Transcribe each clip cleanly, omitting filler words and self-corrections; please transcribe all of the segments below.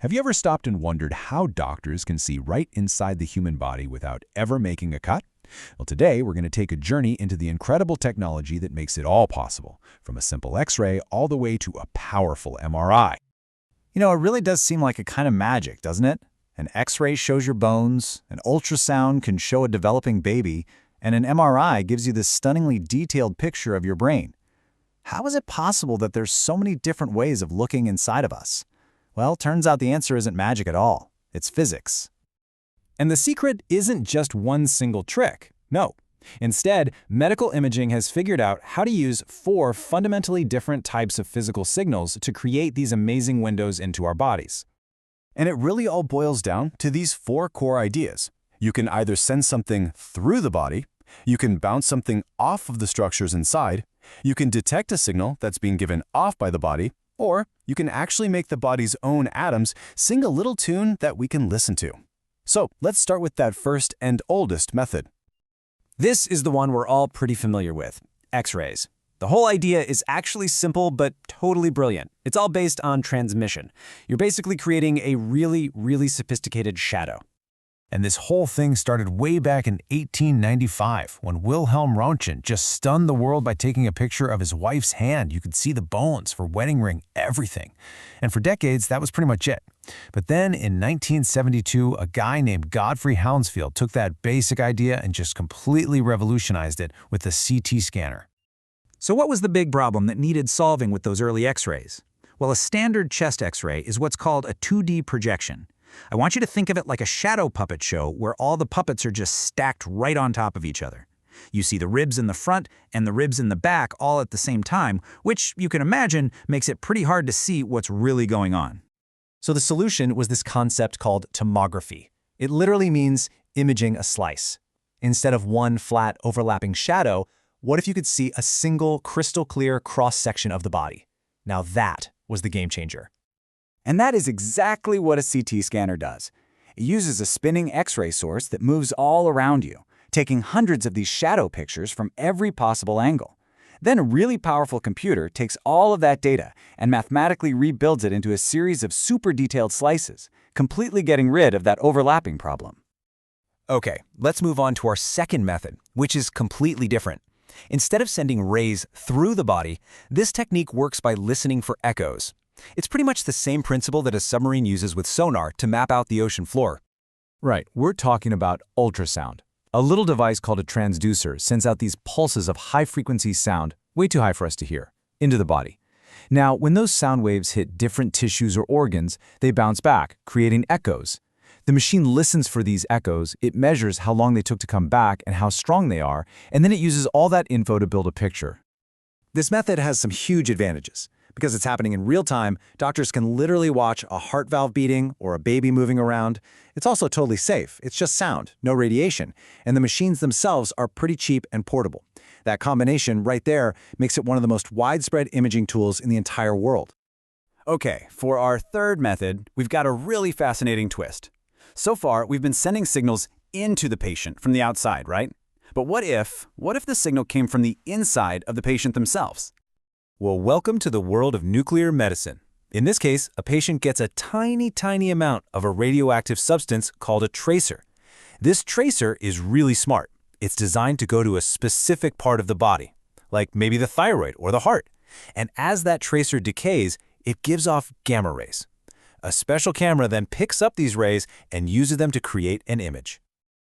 Have you ever stopped and wondered how doctors can see right inside the human body without ever making a cut? Well, today we're going to take a journey into the incredible technology that makes it all possible, from a simple X-ray all the way to a powerful MRI. It really does seem like a kind of magic, doesn't it? An X-ray shows your bones, an ultrasound can show a developing baby, and an MRI gives you this stunningly detailed picture of your brain. How is it possible that there's so many different ways of looking inside of us? Well, turns out the answer isn't magic at all. It's physics. And the secret isn't just one single trick. No. Instead, medical imaging has figured out how to use 4 fundamentally different types of physical signals to create these amazing windows into our bodies. And it really all boils down to these 4 core ideas. You can either send something through the body, you can bounce something off of the structures inside, you can detect a signal that's being given off by the body, or you can actually make the body's own atoms sing a little tune that we can listen to. So let's start with that first and oldest method. This is the one we're all pretty familiar with, X-rays. The whole idea is actually simple but totally brilliant. It's all based on transmission. You're basically creating a really, really sophisticated shadow. And this whole thing started way back in 1895 when Wilhelm Röntgen just stunned the world by taking a picture of his wife's hand. You could see the bones, her wedding ring, everything. And for decades, that was pretty much it. But then in 1972, a guy named Godfrey Hounsfield took that basic idea and just completely revolutionized it with the CT scanner. So what was the big problem that needed solving with those early X-rays? Well, a standard chest X-ray is what's called a 2D projection. I want you to think of it like a shadow puppet show where all the puppets are just stacked right on top of each other. You see the ribs in the front and the ribs in the back all at the same time, which you can imagine makes it pretty hard to see what's really going on. So the solution was this concept called tomography. It literally means imaging a slice. Instead of one flat overlapping shadow, what if you could see a single crystal clear cross-section of the body? Now that was the game changer. And that is exactly what a CT scanner does. It uses a spinning X-ray source that moves all around you, taking hundreds of these shadow pictures from every possible angle. Then a really powerful computer takes all of that data and mathematically rebuilds it into a series of super detailed slices, completely getting rid of that overlapping problem. Okay, let's move on to our second method, which is completely different. Instead of sending rays through the body, this technique works by listening for echoes. It's pretty much the same principle that a submarine uses with sonar to map out the ocean floor. Right, we're talking about ultrasound. A little device called a transducer sends out these pulses of high-frequency sound, way too high for us to hear, into the body. Now, when those sound waves hit different tissues or organs, they bounce back, creating echoes. The machine listens for these echoes, it measures how long they took to come back and how strong they are, and then it uses all that info to build a picture. This method has some huge advantages. Because it's happening in real time, doctors can literally watch a heart valve beating or a baby moving around. It's also totally safe. It's just sound, no radiation, and the machines themselves are pretty cheap and portable. That combination right there makes it one of the most widespread imaging tools in the entire world. Okay, for our third method, we've got a really fascinating twist. So far, we've been sending signals into the patient from the outside, right? But what if the signal came from the inside of the patient themselves? Well, welcome to the world of nuclear medicine. In this case, a patient gets a tiny, tiny amount of a radioactive substance called a tracer. This tracer is really smart. It's designed to go to a specific part of the body, like maybe the thyroid or the heart. And as that tracer decays, it gives off gamma rays. A special camera then picks up these rays and uses them to create an image.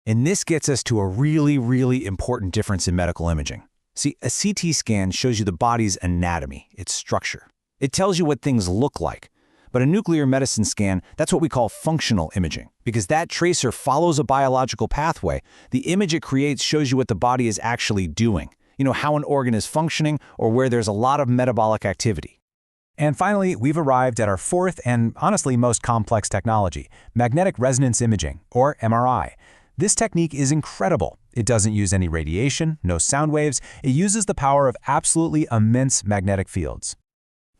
And this gets us to a really, really important difference in medical imaging. See, a CT scan shows you the body's anatomy, its structure. It tells you what things look like. But a nuclear medicine scan, that's what we call functional imaging, because that tracer follows a biological pathway. The image it creates shows you what the body is actually doing, how an organ is functioning or where there's a lot of metabolic activity. And finally, we've arrived at our fourth and honestly most complex technology, magnetic resonance imaging, or MRI. This technique is incredible. It doesn't use any radiation, no sound waves. It uses the power of absolutely immense magnetic fields.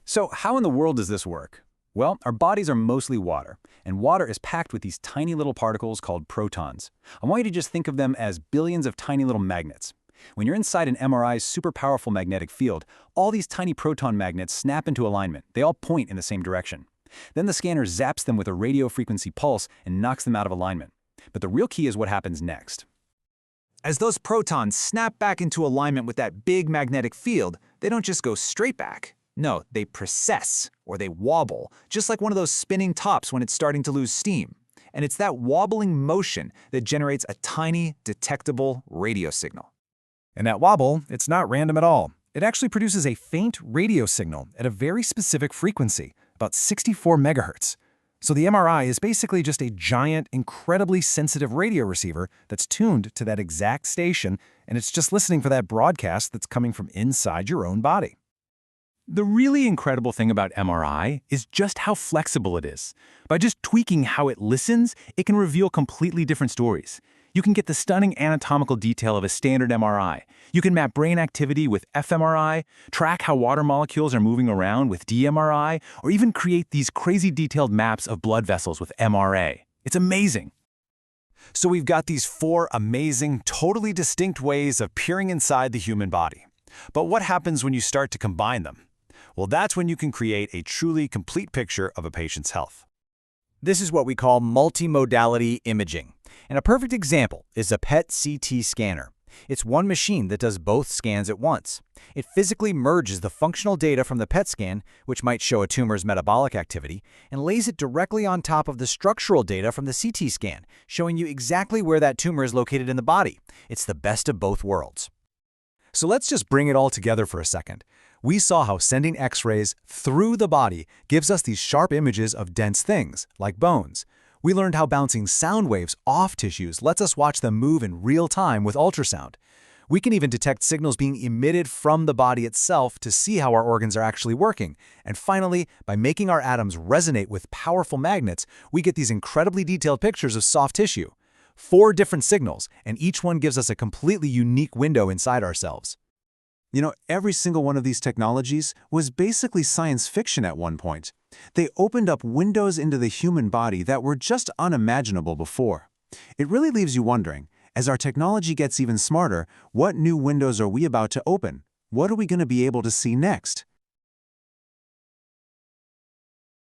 So how in the world does this work? Well, our bodies are mostly water, and water is packed with these tiny little particles called protons. I want you to just think of them as billions of tiny little magnets. When you're inside an MRI's super powerful magnetic field, all these tiny proton magnets snap into alignment. They all point in the same direction. Then the scanner zaps them with a radio frequency pulse and knocks them out of alignment. But the real key is what happens next. As those protons snap back into alignment with that big magnetic field, they don't just go straight back. No, they precess, or they wobble, just like one of those spinning tops when it's starting to lose steam. And it's that wobbling motion that generates a tiny, detectable radio signal. And that wobble, it's not random at all. It actually produces a faint radio signal at a very specific frequency, about 64 megahertz. So the MRI is basically just a giant, incredibly sensitive radio receiver that's tuned to that exact station, and it's just listening for that broadcast that's coming from inside your own body. The really incredible thing about MRI is just how flexible it is. By just tweaking how it listens, it can reveal completely different stories. You can get the stunning anatomical detail of a standard MRI. You can map brain activity with fMRI, track how water molecules are moving around with dMRI, or even create these crazy detailed maps of blood vessels with MRA. It's amazing. So we've got these 4 amazing, totally distinct ways of peering inside the human body. But what happens when you start to combine them? Well, that's when you can create a truly complete picture of a patient's health. This is what we call multimodality imaging. And a perfect example is a PET-CT scanner. It's one machine that does both scans at once. It physically merges the functional data from the PET scan, which might show a tumor's metabolic activity, and lays it directly on top of the structural data from the CT scan, showing you exactly where that tumor is located in the body. It's the best of both worlds. So let's just bring it all together for a second. We saw how sending X-rays through the body gives us these sharp images of dense things, like bones. We learned how bouncing sound waves off tissues lets us watch them move in real time with ultrasound. We can even detect signals being emitted from the body itself to see how our organs are actually working. And finally, by making our atoms resonate with powerful magnets, we get these incredibly detailed pictures of soft tissue. 4 different signals, and each one gives us a completely unique window inside ourselves. You know, every single one of these technologies was basically science fiction at one point. They opened up windows into the human body that were just unimaginable before. It really leaves you wondering, as our technology gets even smarter, what new windows are we about to open? What are we going to be able to see next?